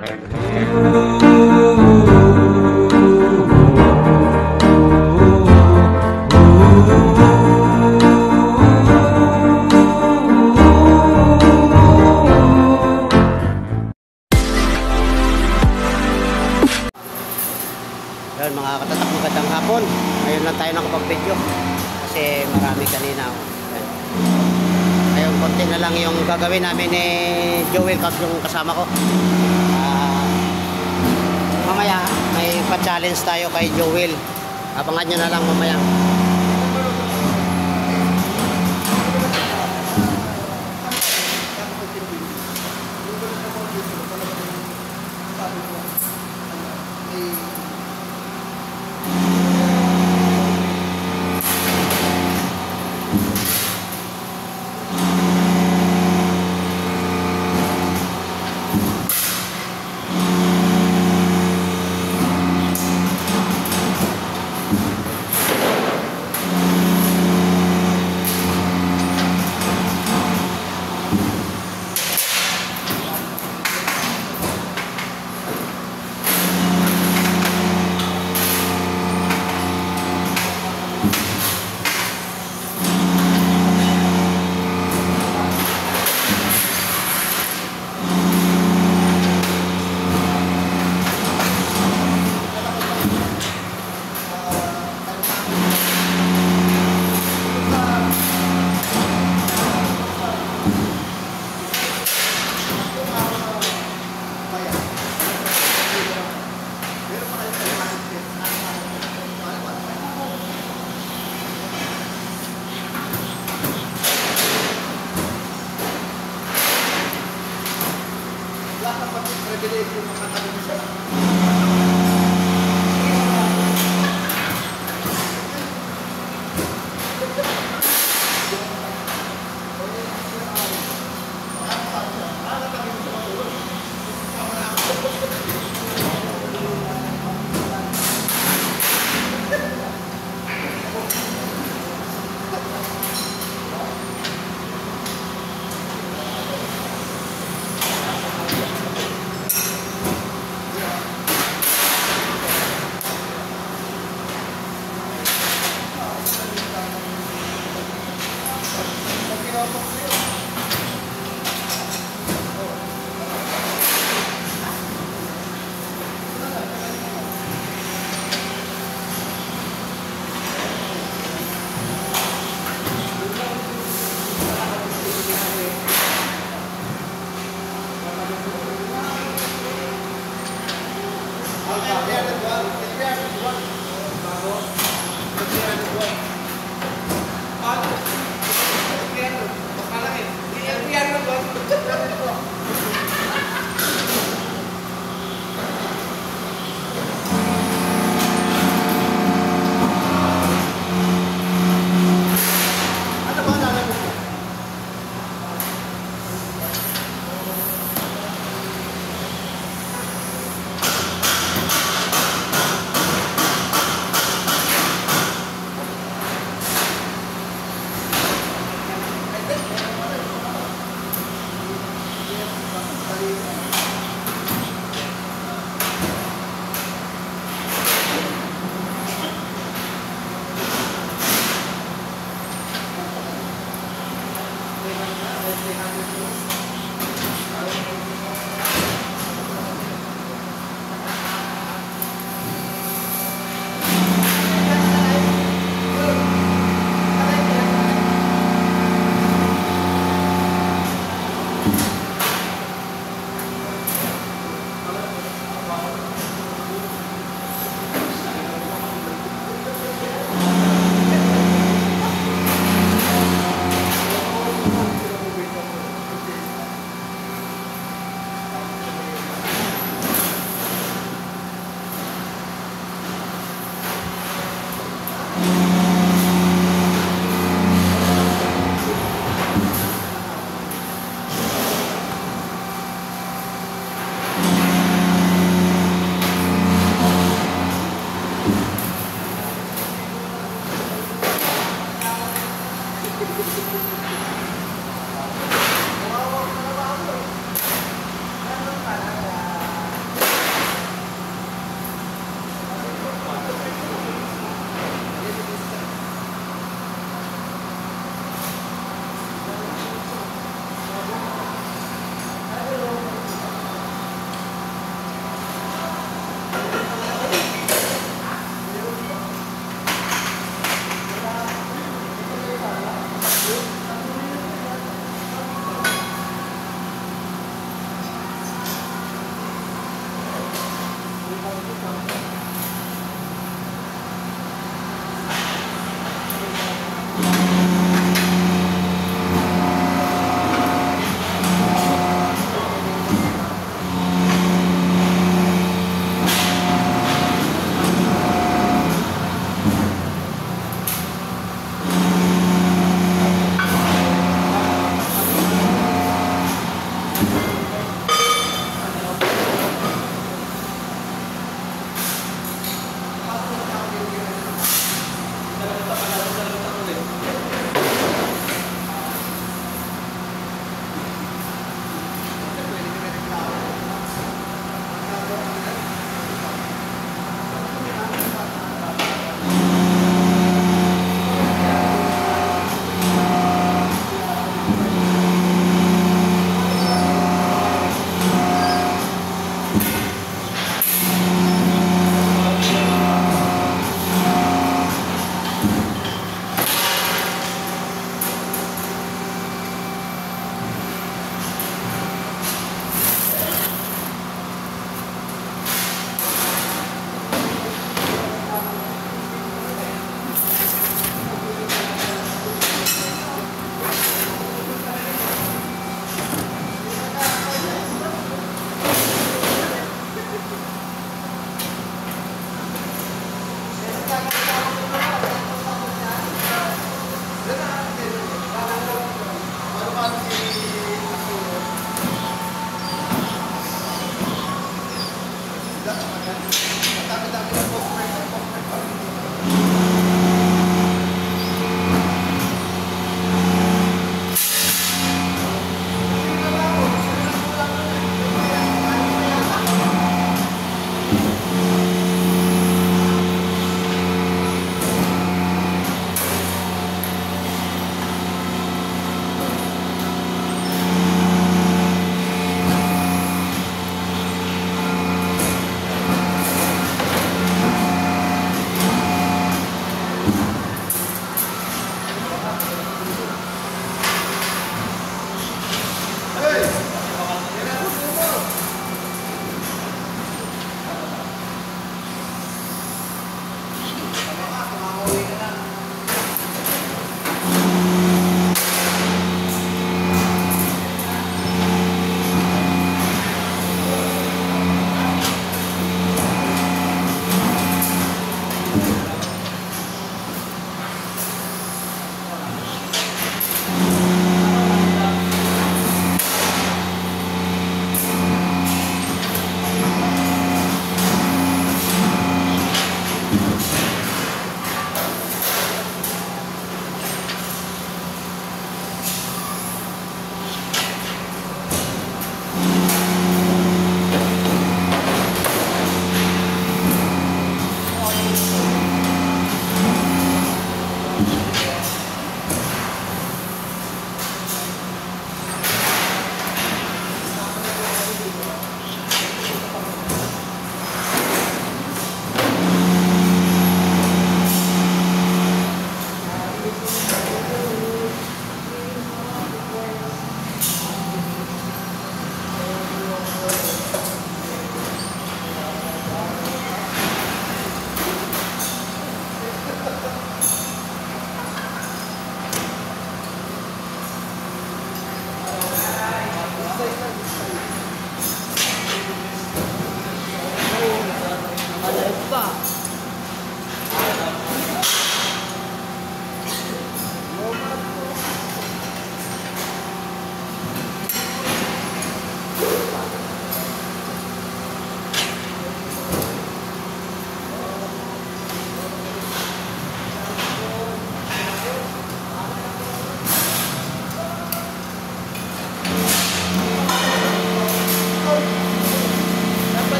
Yan mga katatak, magandang hapon. Ngayon lang tayo nakapag-video kasi marami kanina. Ngayon konti na lang yung gagawin namin ni Joel, yung kasama ko. Mamaya may pa-challenge tayo kay Joel. Abangan nyo na lang mamaya.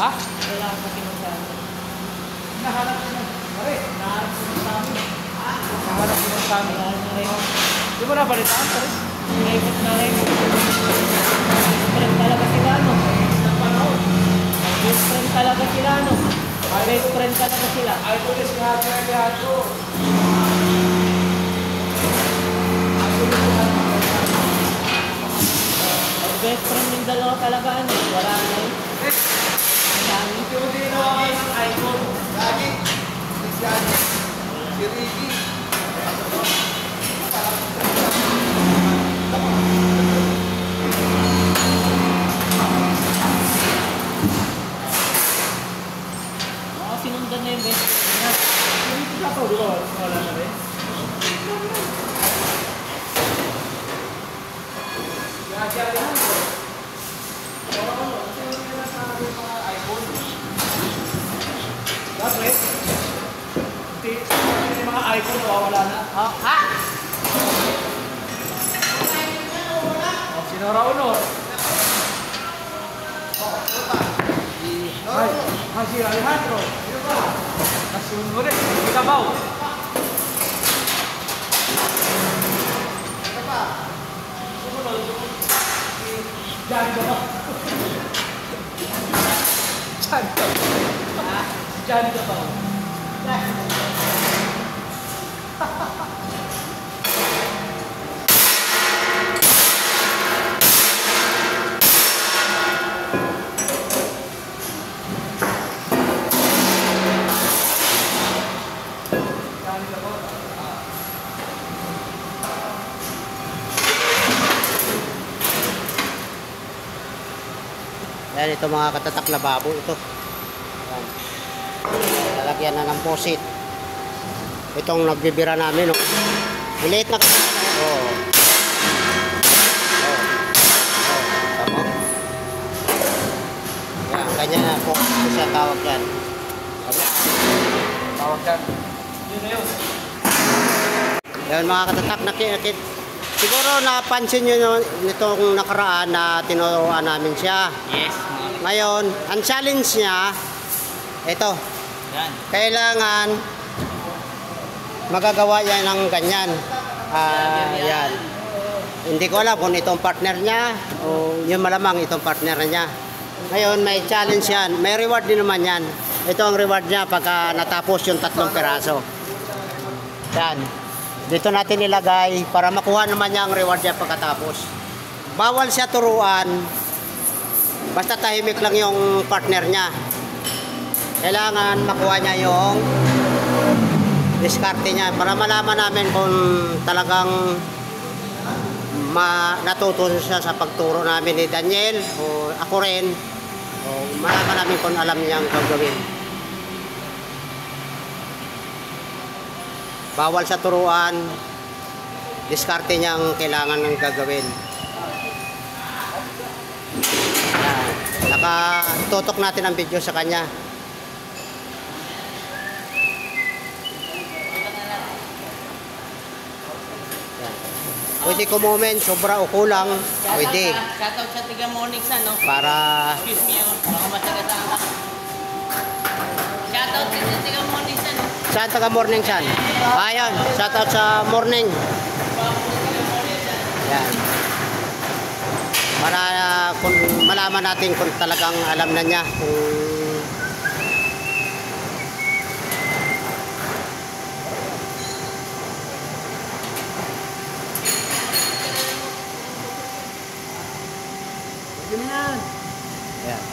Ha? Wala kasi masyado. Nahanap ko na. Pare, nahanap ko na sa amin. Nahanap ko na sa amin. Di mo nabalitaan, pare? Naikot na rin. Best friend talaga sila, no? Sa panahon. Best friend talaga sila, no? Best friend talaga sila. Ay, tulis nga lahat ko. Best friend yung dalawa talaga, ano? Wala na yun. Hindi mo din nawakan ng icon. Lagi. Si Ricky. Sinundan na yung best friend niya. Hindi ka pa, di ba? Wala na rin. Kaya lang. Dapat, yung mga icon nawawala na. Oh, ha? Oh, sinora uno. Ay, si Alejandro. Nasunod ulit. Ikabaw. Sumunod. Diyan ka ba? Diyan ka ba? Diyan ka ba? Yan, ito mga katatak na babo ito. Yan. Lalagyan na ng posit. Itong nagbibira namin, no? Maliit na katatak. Oh. Tama. Yan, ganyan na po. Ito siya tawag yan. Tawag yan. Yun na yun. Yan mga katatak na siguro napansin nyo nitong nakaraan na tinuruan namin siya. Yes. Ngayon, ang challenge niya, ito. Yan. Kailangan magagawa yan ng ganyan. Yan. Hindi ko alam kung itong partner niya o yung malamang itong partner niya. Ngayon, may challenge yan. May reward din naman yan. Ito ang reward niya pagka natapos yung 3 piraso. Yan. Dito natin ilagay para makuha naman niya ang reward niya pagkatapos. Bawal siya turuan. Basta tahimik lang yung partner niya. Kailangan makuha niya yung diskarte niya para malaman namin kung talagang natuto siya sa pagturo namin ni Daniel o ako rin. O malaman namin kung alam niya ang gagawin. Bawal sa turuan, diskarte niya ang kailangan ng gagawin. Nakatutok natin ang video sa kanya. Yan. Pwede kumoment, sobra o kulang, pwede. Shoutout sa Tiga Morning Sun, no? Para Excuse me, baka mataga-taga ka. Shoutout sa Tiga Morning Sun, no? saan taga morning saan? Ayan, shoutout sa morning. Yan. Para kung malaman natin kung talagang alam na niya kung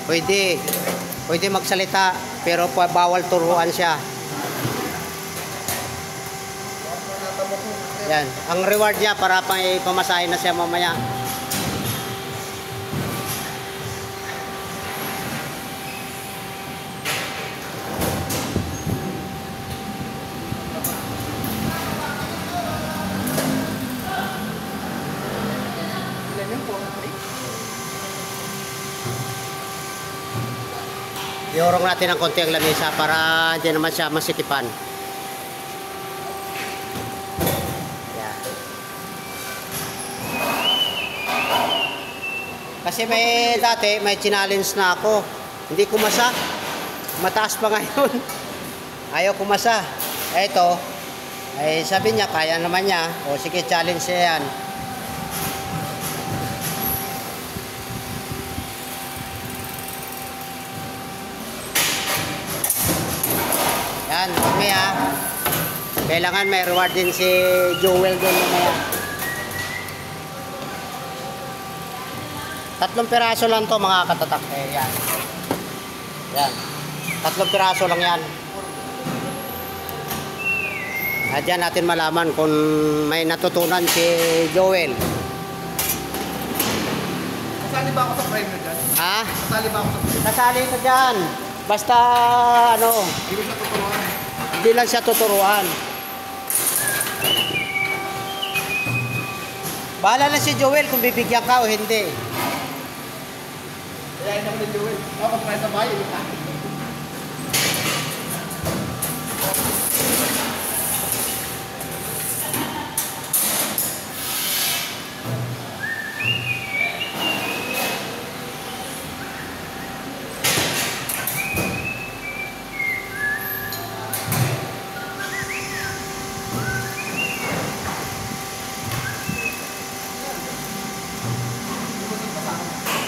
Pwede. Pwede magsalita, pero bawal turuan siya. Yan. Ang reward niya para pamasahin na siya mamaya. Ilan yung 4-3? Iurong natin ng konti ang lamesa para hindi naman siya masikipan. Yan. Kasi dati may challenge na ako. Hindi kumasa. Mataas pa ngayon. Ayaw kumasa. Eto, ay sabi niya, kaya naman niya. O sige, challenge siya yan. Yan, mamaya. Kailangan may reward din si Joel doon mamaya. 3 piraso lang to mga katatak. Yan. Yan. 3 piraso lang yan. At yan natin malaman kung may natutunan si Joel. Kasali ba ako sa prime na dyan? Ha? Kasali ba ako sa prime? Kasali ka dyan. Basta ano, Hindi ko siya tuturuan. hindi lang siya tuturuan. Bahala na si Joel kung bibigyan ka o hindi. Kaya naman ni Joel. Ako pag sa bahay, yung akin.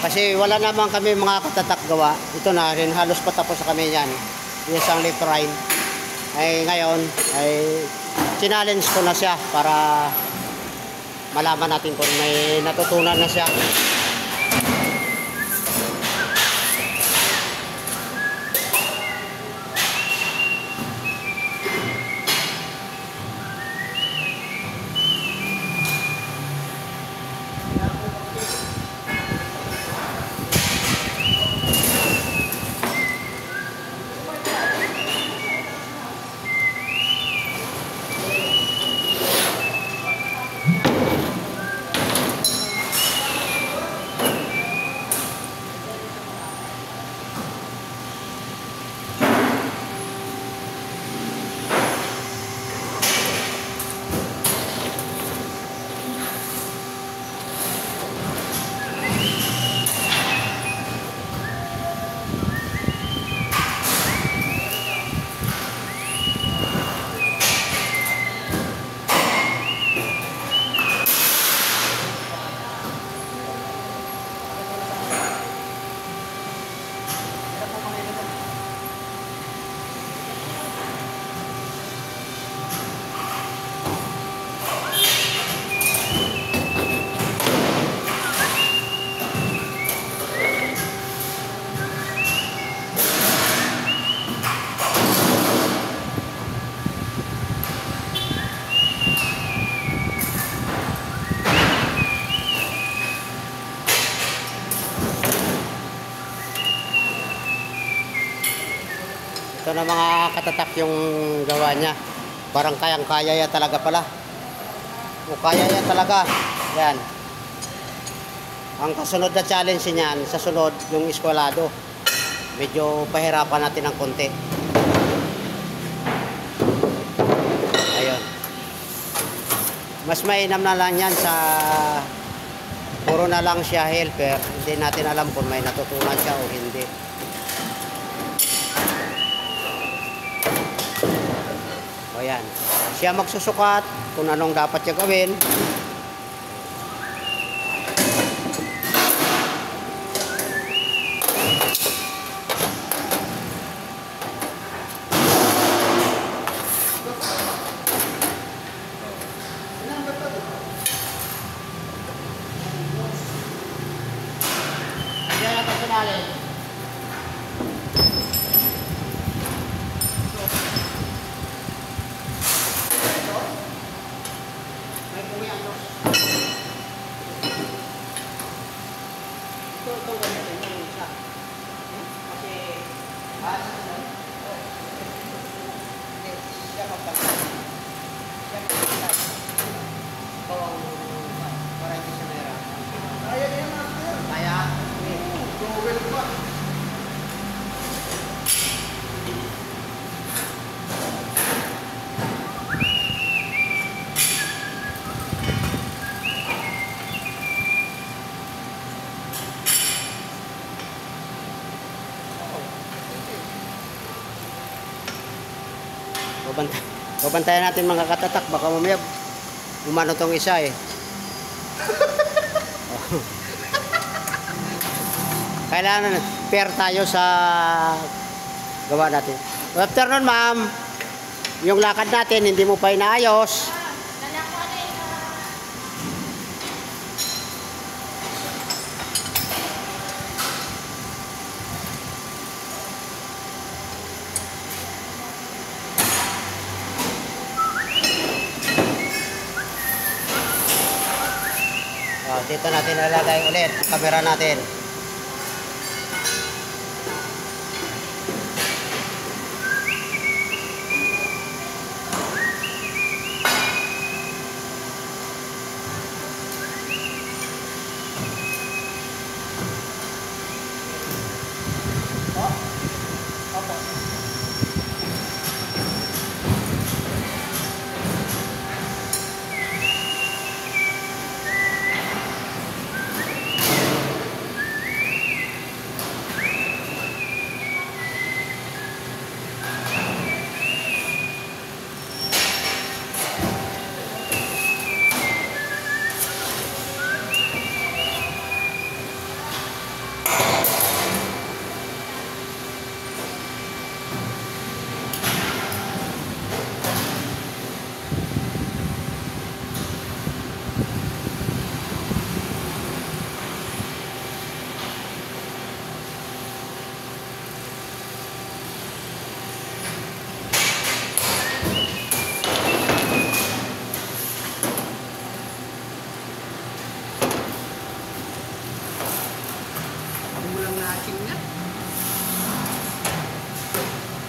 Kasi wala naman kami mga katatak gawa. Ito na rin, halos patapos na kami yan. Yung isang lip rhyme. Ay ngayon, ay challenge ko na siya para malaman natin kung may natutunan na siya. Ito na mga katatak yung gawa niya. Parang kayang-kaya ya talaga pala. O kaya ya talaga. Yan. Ang kasunod na challenge niyan, sa sunod, yung eskwalado. Medyo pahirapan natin ng konti. Ayun. Mas mainam na lang yan sa puro na lang siya helper. Hindi natin alam kung may natutunan siya o hindi. O yan. Siya magsusukat kung anong dapat niya gawin. Yan ang personality. Babantayan natin mga katatak. Baka mamaya umano tong isa eh. Oh. Kailangan fair tayo sa gawa natin. Good afternoon, ma'am. Yung lakad natin, hindi mo pa inaayos. Dito natin nalagay ulit ang camera natin.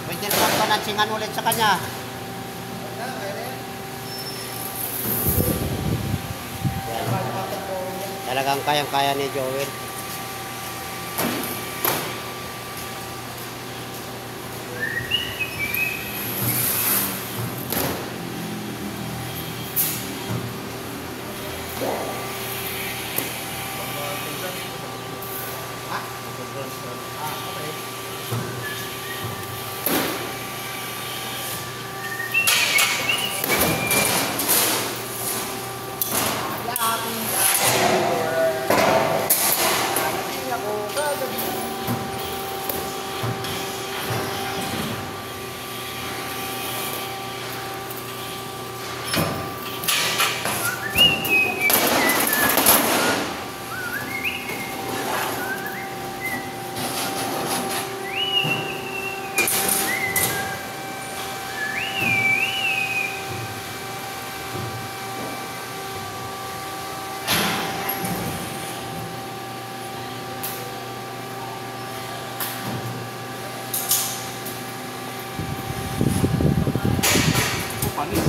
Pwede naman panatsingan ulit sa kanya. Yan. Talagang kayang-kaya ni Joel. Panis.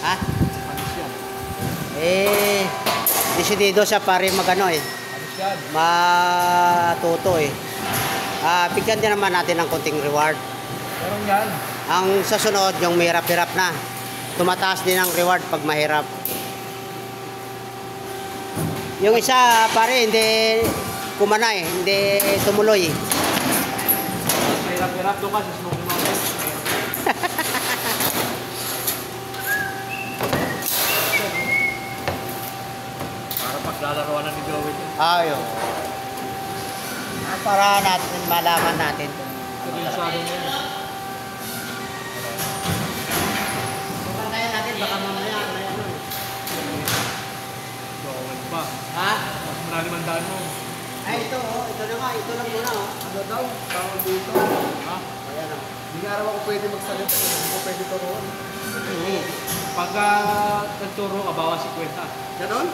Ha? Panis yan. Desidido siya pare magano eh. Panis yan. Matuto eh. Bigyan din naman natin ng konting reward. Meron yan. Ang sa sunod, yung mahirap-hirap na. Tumataas din ang reward pag mahirap. Yung isa pare hindi kumanay, hindi tumuloy. Mahirap-hirap doon ka sa Smoky Mountain. Para paglalaroan na ni Joey. Ayo. Para natin malaman natin. Seryosyado mo yun. Pantayan natin baka mamaya may ano. Joey pa. Ha? Mas malalim ang daan mo. Ay ito oh, ito na nga, ito lang muna oh. Ano daw? Tawag dito. Ha? Ayan oh. Hindi nga raw ako pwede magsalita. Hindi ko pwede turuan. Pagka nagturo ka, bawas 50. Ganon?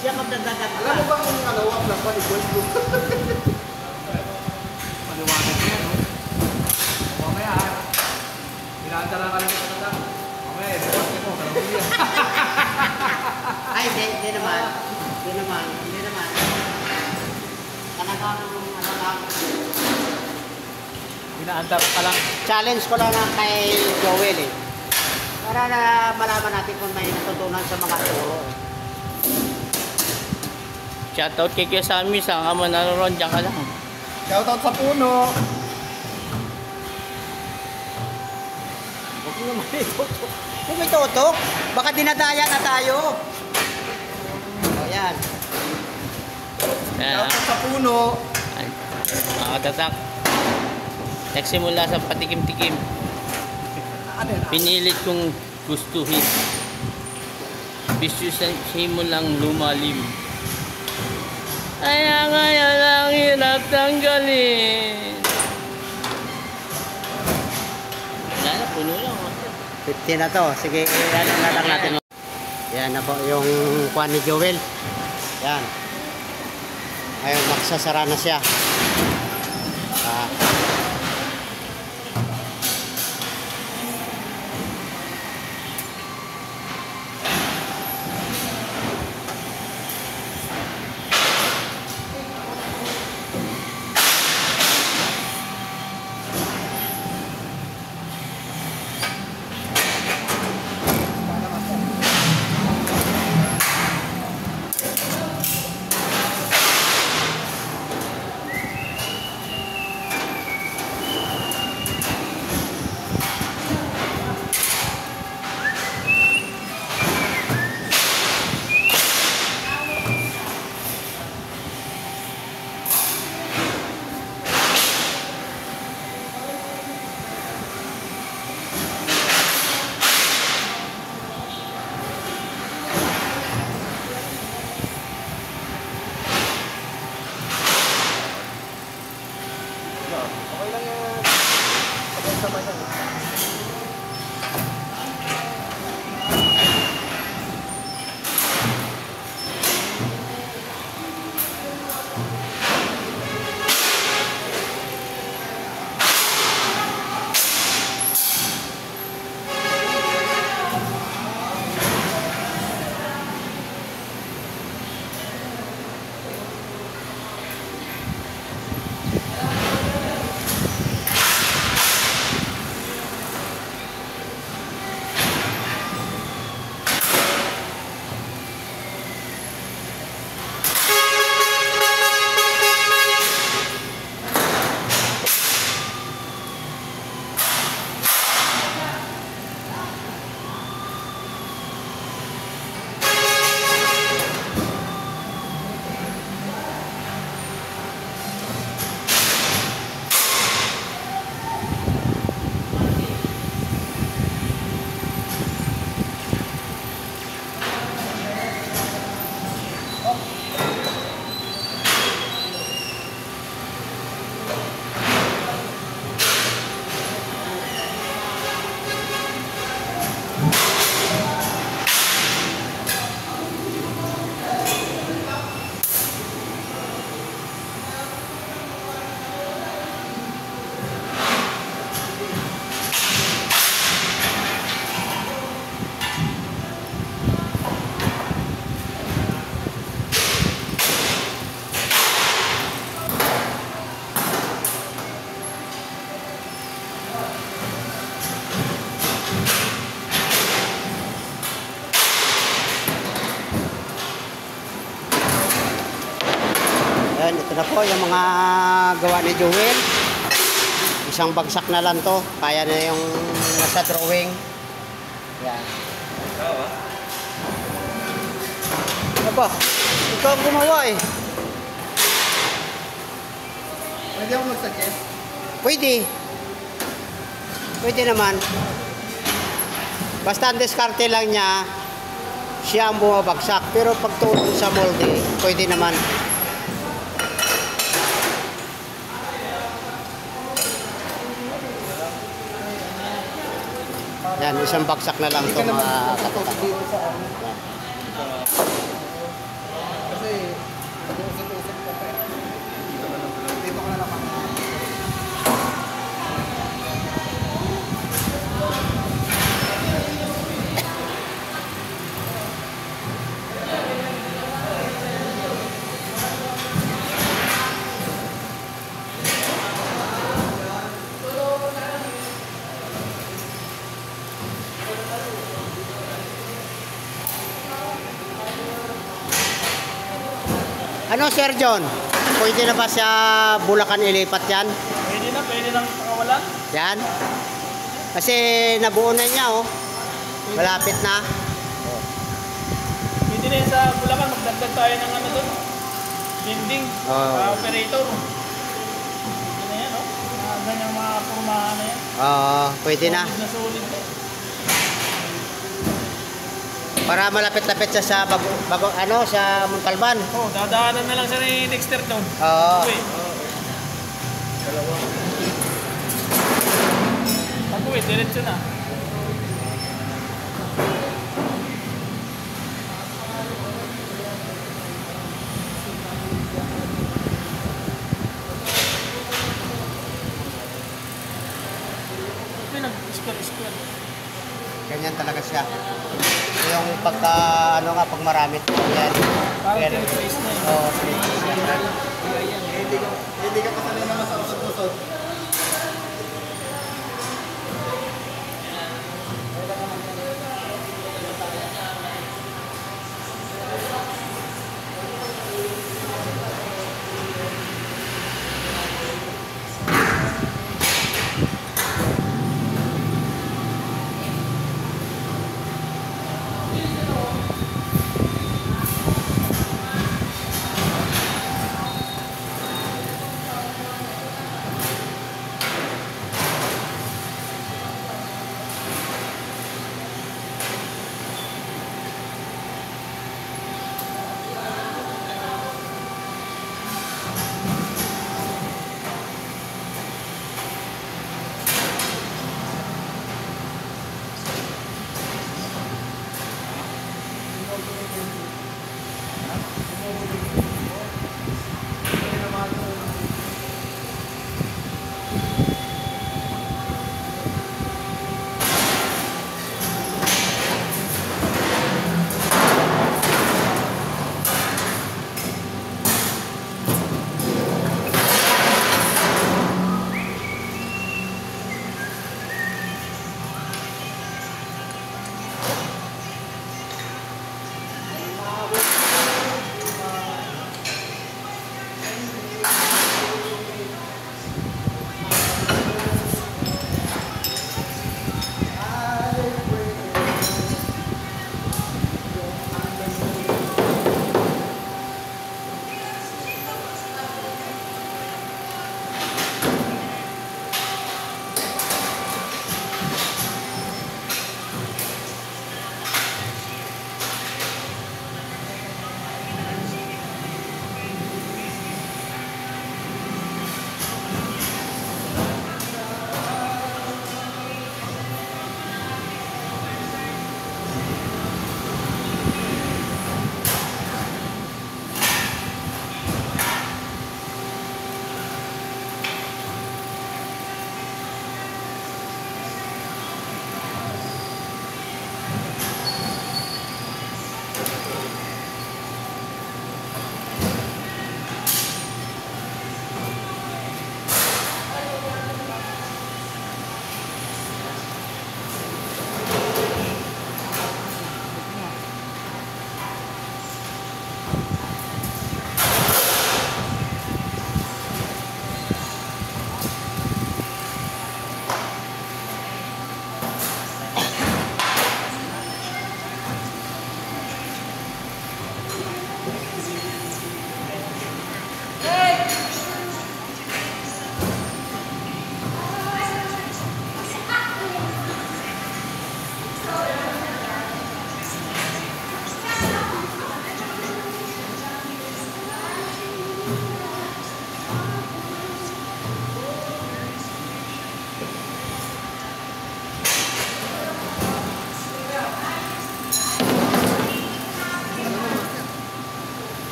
Siya magdagdagan ka. Alam mo ba kung ano, wag lang pa ni Boys Blue? Maliwanag yan, no? Mamaya, ha? Pinaanta lang kami sa katanda. Mamaya, report mo, kalawin yan. Ay, hindi naman. Hindi naman. Talagang ano lang. Pinaanta ka lang. Challenge ko lang na kay Joel eh. Para na malaman natin kung may natutunan sa mga turo eh. Shoutout kay Kuya Sammy, saan ka man naroon, dyan ka lang. Shoutout sa puno. Huwag mo naman itutok. Huwag mo itutok. Baka dinadaya na tayo. O yan. Yan. Dapat sa puno. Ay, mga katatak. Nagsimula sa patikim-tikim. Ano yan? Pinilit kong gustuhin. Bisyo sa simulang lumalim. Kaya ngayon ang hirap tanggalin. Wala na, puno lang. 50 na to. Sige, ano na lang natin. Yan na po yung kuha ni Joel. Yan. Ayun, magsasara na siya. Okay lang yan. Sabay-sabay lang. Ayan, ito na po yung mga gawa ni Joel. Isang bagsak na lang to. Kaya na yung nasa drawing. Yan. Ano ba? Ikaw ang gumawa eh. Pwede ako mag-suggest? Pwede. Pwede naman. Basta ang diskarte lang niya, siya ang bumabagsak. Pero pag tulong sa molde, pwede naman. Yan, isang bagsak na lang Hindi ito ka naman mga nakatutok katatak. dito sa ano. Yan. Kasi, nag-uusap-usap ka pa eh. Dito ka na lang ako. Ano, Sir John? Pwede na ba sa Bulacan ilipat yan? Pwede na pakawalan. Yan? Kasi nabuo na niya, oh. Malapit na. Pwede na yun sa Bulacan, magdagdag tayo ng ano doon. Dinding, operator. Pwede na yan, oh. Ganyang mga formahan na yan. Oo, pwede na. Solid na solid na. Para malapit-lapit siya sa sa Montalban. Oh, dadaanan na lang siya ni Dexter doon. Oo. Uwi. Pag-uwi, diretso na. Ito yung nag-square. Ganyan talaga siya. Yung pagka, pag marami. Yan. Parang Yan. tinitwaste na yun. Oo, Hindi ka pasanay naman sa usod-usod.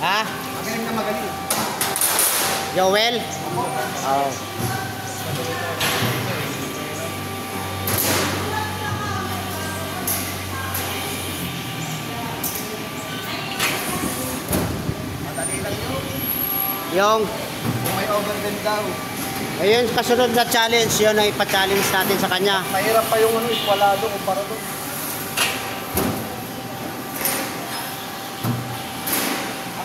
Ha? Magaling na magaling. Joel? Oo. Madali lang yun. Yung, Kung may overbend daw. ayun, kasunod na challenge, yun ang ipa-challenge natin sa kanya. Mahirap pa yung equalado kumpara doon.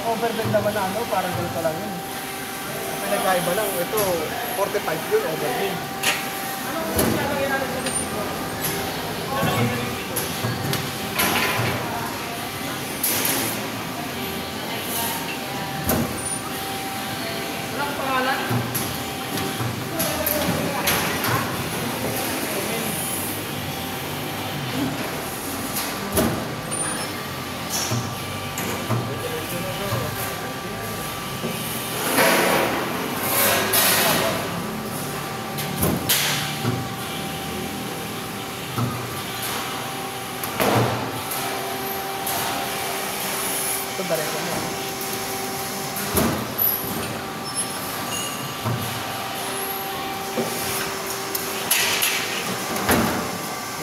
overbend naman na ano, parang ganito lang yun. Ang pinagkaiba lang, ito, 45 yun, overbend. Walang pangalan? Ito, diretso mo.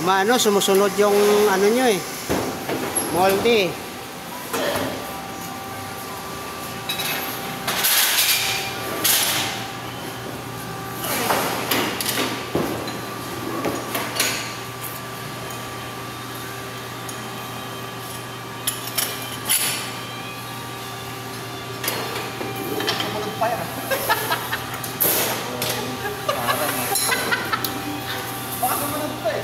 Umano, sumusunod yung ano nyo eh. Moldy. Sumunod pa yan. Baka sumunod pa eh.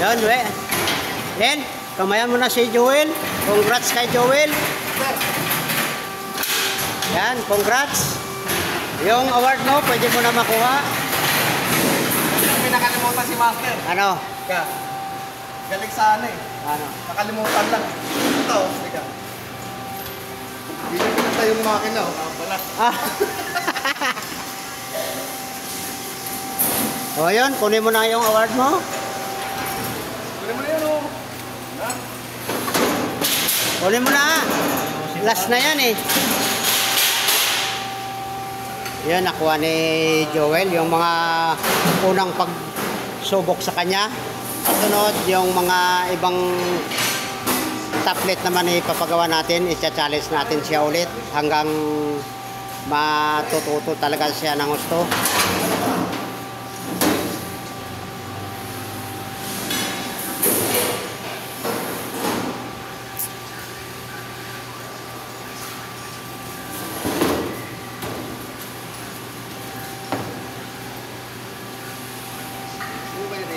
Yan, we. Len, kamayan mo na si Joel. Congrats kay Joel. Yan, congrats. Yung award mo, pwede mo na makuha. May nakalimutan si Master. Ano? Ka. Galing sa ano eh. Ano? Nakalimutan lang. Ito, sige. Bigyan kita yung makina. Wala. Ah. O yun, kunin mo na yung award mo. Kunin mo na yun oh. Ha? Kunin mo na. Last na yan eh. Yan, nakuha ni Joel yung mga unang pagsubok sa kanya. Sunod, yung mga ibang tablet naman ipapagawa natin, i-challenge natin siya ulit hanggang matututo talaga siya ng gusto.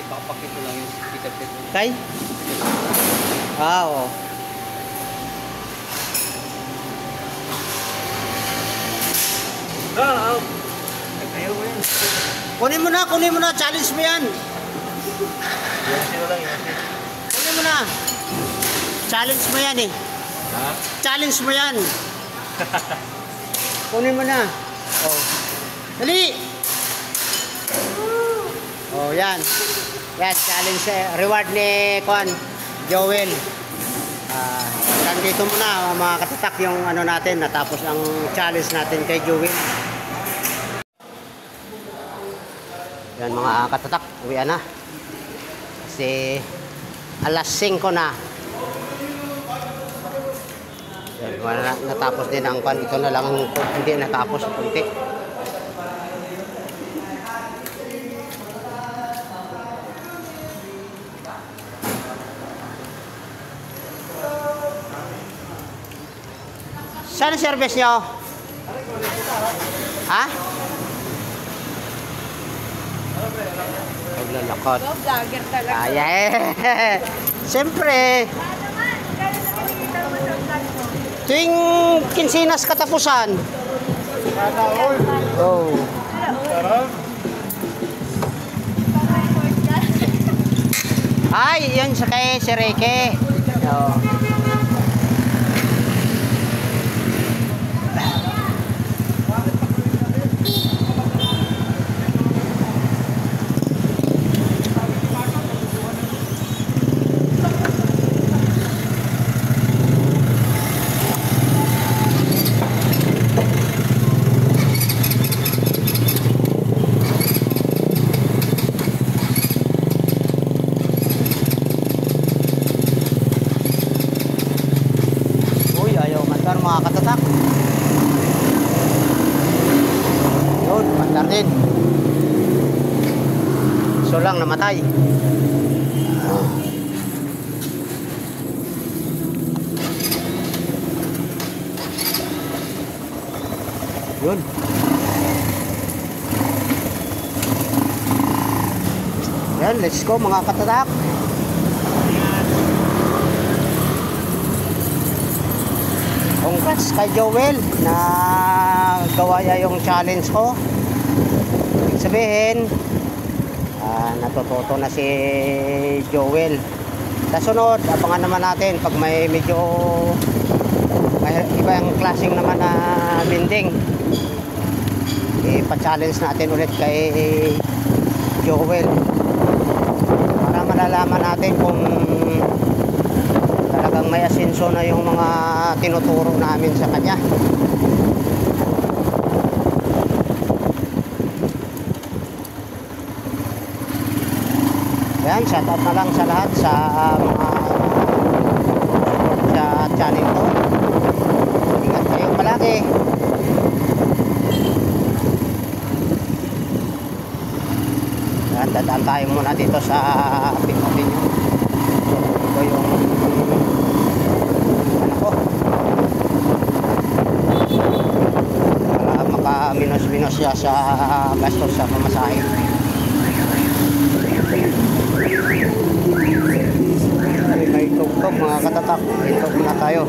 Papakito lang yung pitat-pit. Kay? Oo. Ayaw mo yun. Kunin mo na, challenge mo yan. Yan sino lang yan. Kunin mo na. Challenge mo yan eh. Ha? Challenge mo yan. Kunin mo na. Oh. Dali! Oh, yan. Yan, challenge, reward ni Kwan, Joel. Nandito muna mga katatak yung ano natin, natapos ang challenge natin kay Joel. Yan mga katatak, uwian na. Kasi alas 5 na. Yan, natapos din ang Kwan. Ito na lang hindi natapos, kunti. Saan ang service nyo? Ha? Paglalakot. So, vlogger talaga. Ay, eh. Siyempre, tuwing kinsinas katapusan. Sana all. Oh. Sarap. Ay, yun sa kay si Reke. Oh. Uy, ayaw mandar mga katatak. Yun, mandar din. So lang namatay. Yun. Yan, let's go mga katatak. Congrats kay Joel na gawa niya yung challenge ko. Ibig sabihin, natututo na si Joel. Sa sunod, abangan naman natin pag may medyo may ibang klaseng naman na binding. Ipa-challenge natin ulit kay Joel para malalaman natin kung talagang may asenso na yung mga tinuturo namin sa kanya. Yan, shout out na lang sa lahat sa mga sa channel ko. Ingat kayo palagi. Yan, dadaan tayo muna dito sa Pinoy. Ito yung ano ko, para maka-minus-minus siya sa gastos sa pamasahe. May tugtog mga katatak, tugtog na tayo.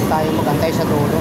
Tayo magantay sa dulo.